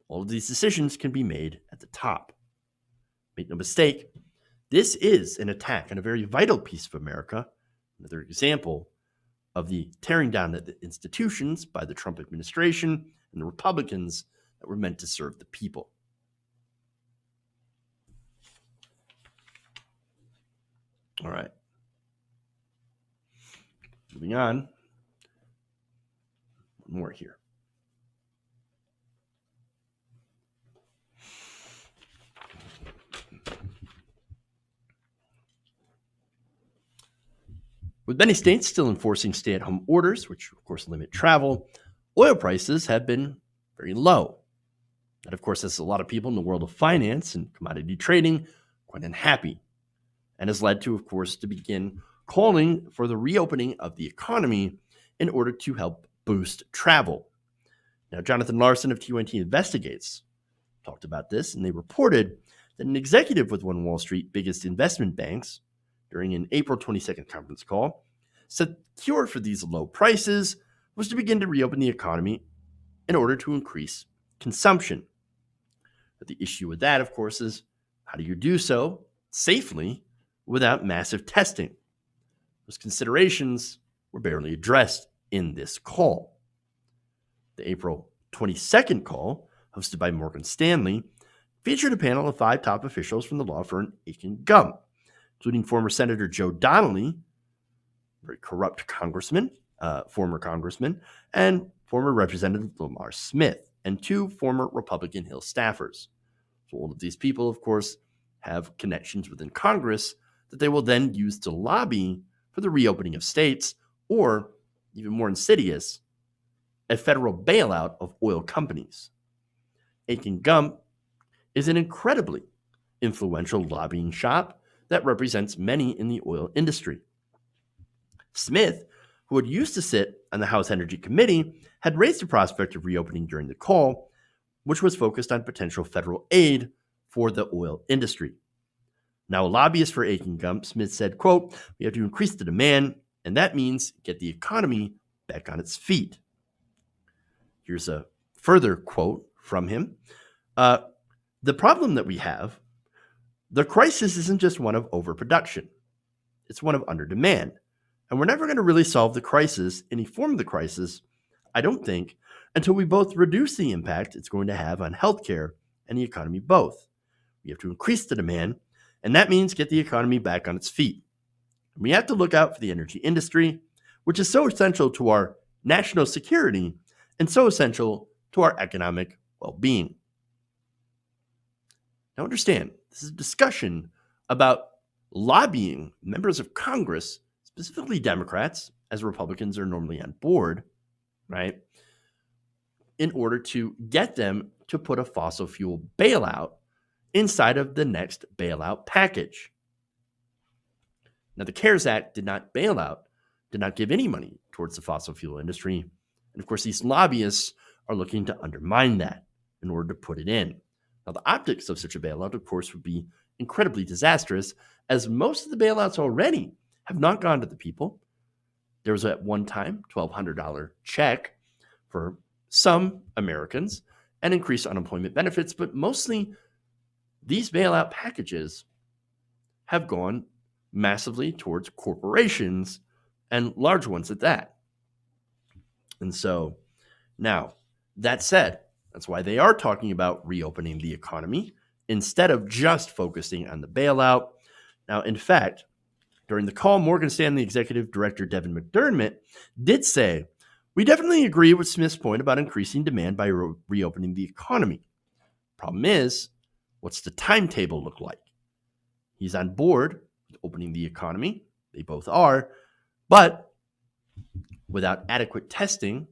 All of these decisions can be made at the top. Make no mistake, this is an attack on a very vital piece of America, another example of the tearing down of the institutions by the Trump administration and the Republicans that were meant to serve the people. All right. Moving on. One more here. With many states still enforcing stay-at-home orders, which of course limit travel, oil prices have been very low. That, of course, has a lot of people in the world of finance and commodity trading quite unhappy, and has led to, of course, to begin calling for the reopening of the economy in order to help boost travel. Now, Jonathan Larson of T1T Investigates talked about this, and they reported that an executive with one of Wall Street's biggest investment banks, during an April 22nd conference call, said the cure for these low prices was to begin to reopen the economy in order to increase consumption. But the issue with that, of course, is how do you do so safely without massive testing? Those considerations were barely addressed in this call. The April 22nd call, hosted by Morgan Stanley, featured a panel of 5 top officials from the law firm Aiken Gump, including former Senator Joe Donnelly, very corrupt congressman, former congressman, and former Representative Lamar Smith, and 2 former Republican Hill staffers. So all of these people, of course, have connections within Congress that they will then use to lobby for the reopening of states, or, even more insidious, a federal bailout of oil companies. Aiken Gump is an incredibly influential lobbying shop that represents many in the oil industry. Smith, who had used to sit on the House Energy Committee, had raised the prospect of reopening during the call, which was focused on potential federal aid for the oil industry. Now, a lobbyist for Aiken Gump, Smith said, quote, "We have to increase the demand, and that means get the economy back on its feet." Here's a further quote from him. The problem that we have, the crisis isn't just one of overproduction. It's one of underdemand. And we're never going to really solve the crisis, any form of the crisis, I don't think, until we both reduce the impact it's going to have on healthcare and the economy both. We have to increase the demand, and that means get the economy back on its feet. And we have to look out for the energy industry, which is so essential to our national security and so essential to our economic well-being. Now understand, this is a discussion about lobbying members of Congress, specifically Democrats, as Republicans are normally on board, right, in order to get them to put a fossil fuel bailout inside of the next bailout package. Now, the CARES Act did not give any money towards the fossil fuel industry. And of course, these lobbyists are looking to undermine that in order to put it in. Now, the optics of such a bailout, of course, would be incredibly disastrous, as most of the bailouts already have not gone to the people. There was at one time $1,200 check for some Americans and increased unemployment benefits, but mostly these bailout packages have gone massively towards corporations, and large ones at that. And so now, that said, that's why they are talking about reopening the economy instead of just focusing on the bailout. Now, in fact, during the call, Morgan Stanley Executive Director Devin McDermott did say, "We definitely agree with Smith's point about increasing demand by reopening the economy. Problem is, what's the timetable look like?" He's on board with opening the economy. They both are. But without adequate testing,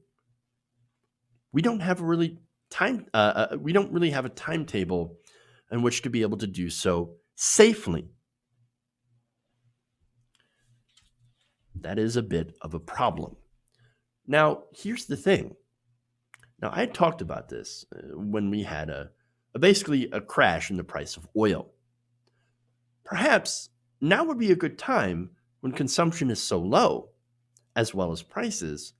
we don't have a really have a timetable in which to be able to do so safely. That is a bit of a problem. Now, here's the thing. Now, I had talked about this when we had basically a crash in the price of oil. Perhaps now would be a good time, when consumption is so low, as well as prices,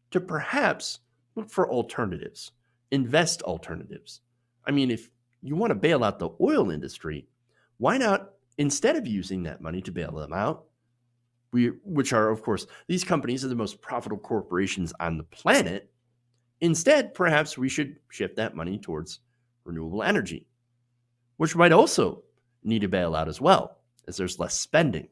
to perhaps look for alternatives, invest alternatives. I mean, if you want to bail out the oil industry, why not, instead of using that money to bail them out, which are, of course, these companies are the most profitable corporations on the planet, instead, perhaps we should shift that money towards renewable energy, which might also need a bailout as well, as there's less spending,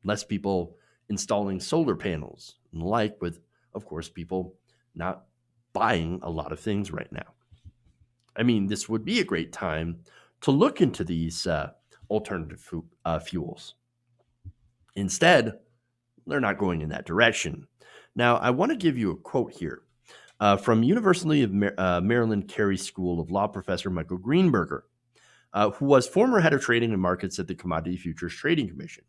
less people installing solar panels and the like, with, of course, people not buying a lot of things right now. I mean, this would be a great time to look into these alternative fuels. Instead, they're not going in that direction. Now, I want to give you a quote here from University of Maryland Carey School of Law professor Michael Greenberger, who was former head of trading and markets at the Commodity Futures Trading Commission.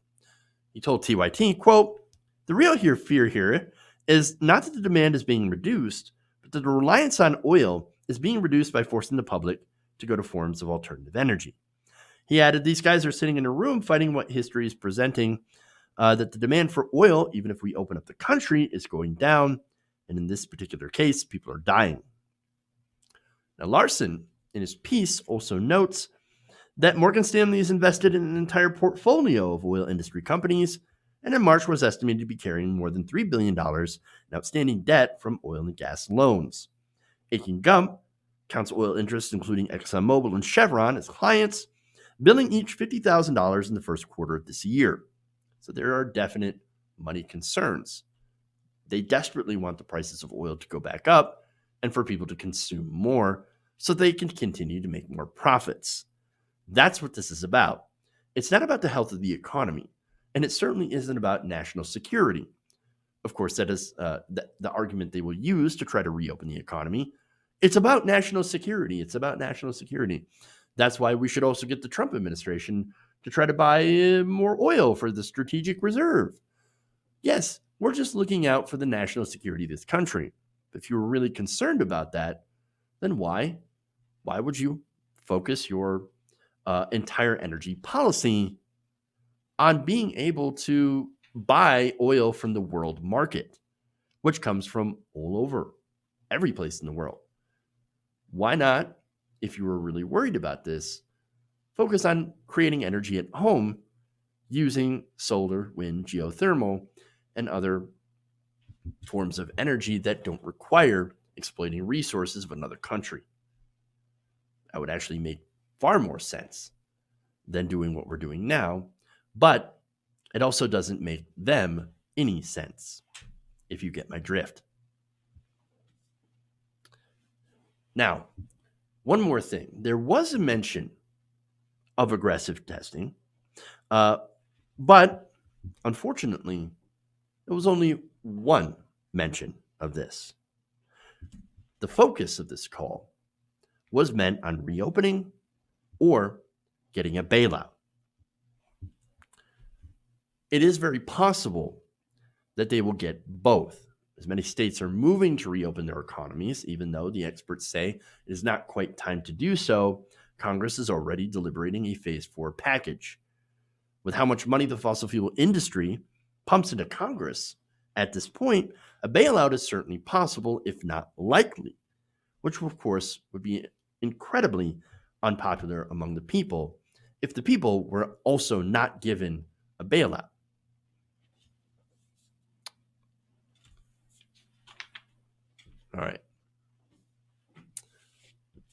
He told TYT, quote, "The real fear here is not that the demand is being reduced, but that the reliance on oil is being reduced by forcing the public to go to forms of alternative energy." He added, "These guys are sitting in a room fighting what history is presenting, that the demand for oil, even if we open up the country, is going down. And in this particular case, people are dying." Now, Larson, in his piece, also notes that Morgan Stanley is invested in an entire portfolio of oil industry companies, and in March was estimated to be carrying more than $3 billion in outstanding debt from oil and gas loans. Aiken Gump counts oil interests, including ExxonMobil and Chevron, as clients, billing each $50,000 in the first quarter of this year. So there are definite money concerns. They desperately want the prices of oil to go back up and for people to consume more so they can continue to make more profits. That's what this is about. It's not about the health of the economy, and it certainly isn't about national security. Of course, that is the argument they will use to try to reopen the economy. It's about national security. It's about national security. That's why we should also get the Trump administration to try to buy more oil for the strategic reserve. Yes, we're just looking out for the national security of this country. If you were really concerned about that, then why would you focus your entire energy policy on being able to buy oil from the world market, which comes from all over, every place in the world? Why not, if you were really worried about this, focus on creating energy at home using solar, wind, geothermal, and other forms of energy that don't require exploiting resources of another country? That would actually make far more sense than doing what we're doing now, but it also doesn't make them any sense, if you get my drift. Now, one more thing. There was a mention of aggressive testing, but unfortunately, there was only one mention of this. The focus of this call was meant on reopening or getting a bailout. It is very possible that they will get both, as many states are moving to reopen their economies, even though the experts say it is not quite time to do so. Congress is already deliberating a phase 4 package. With how much money the fossil fuel industry pumps into Congress at this point, a bailout is certainly possible, if not likely, which of course would be incredibly unpopular among the people if the people were also not given a bailout. All right.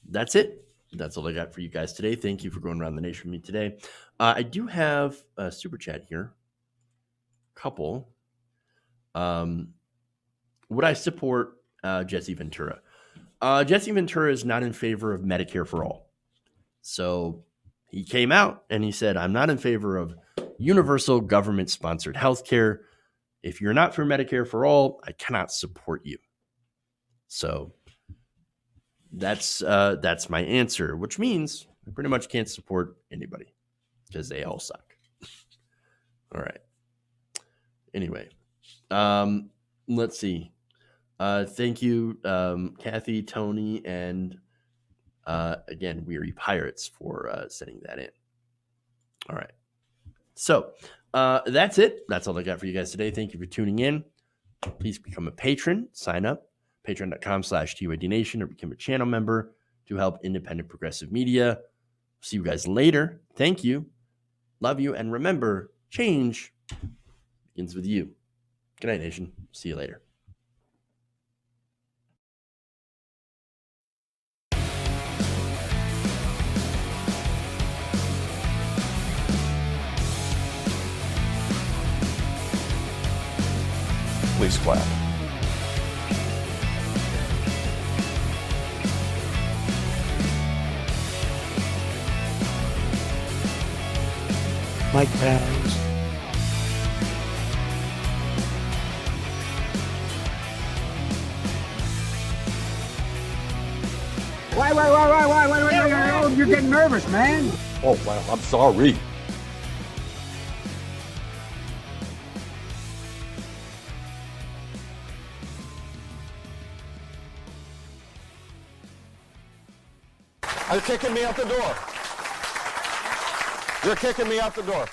That's it. That's all I got for you guys today. Thank you for going around the nation with me today. I do have a super chat here. Couple. Would I support Jesse Ventura? Jesse Ventura is not in favor of Medicare for all. So he came out and he said, I'm not in favor of universal government-sponsored healthcare. If you're not for Medicare for all, I cannot support you. So that's my answer, which means I pretty much can't support anybody because they all suck. All right. Anyway, let's see. Thank you, Kathy, Tony, and again, Weary Pirates for sending that in. All right. So that's it. That's all I got for you guys today. Thank you for tuning in. Please become a patron. Sign up. Patreon.com/TYDNation or become a channel member to help independent progressive media. See you guys later. Thank you. Love you. And remember, change begins with you. Good night, nation. See you later. Please clap. Mike Powers. Why? You're getting nervous, man. Oh, wow, I'm sorry. You're kicking me out the door. You're kicking me out the door.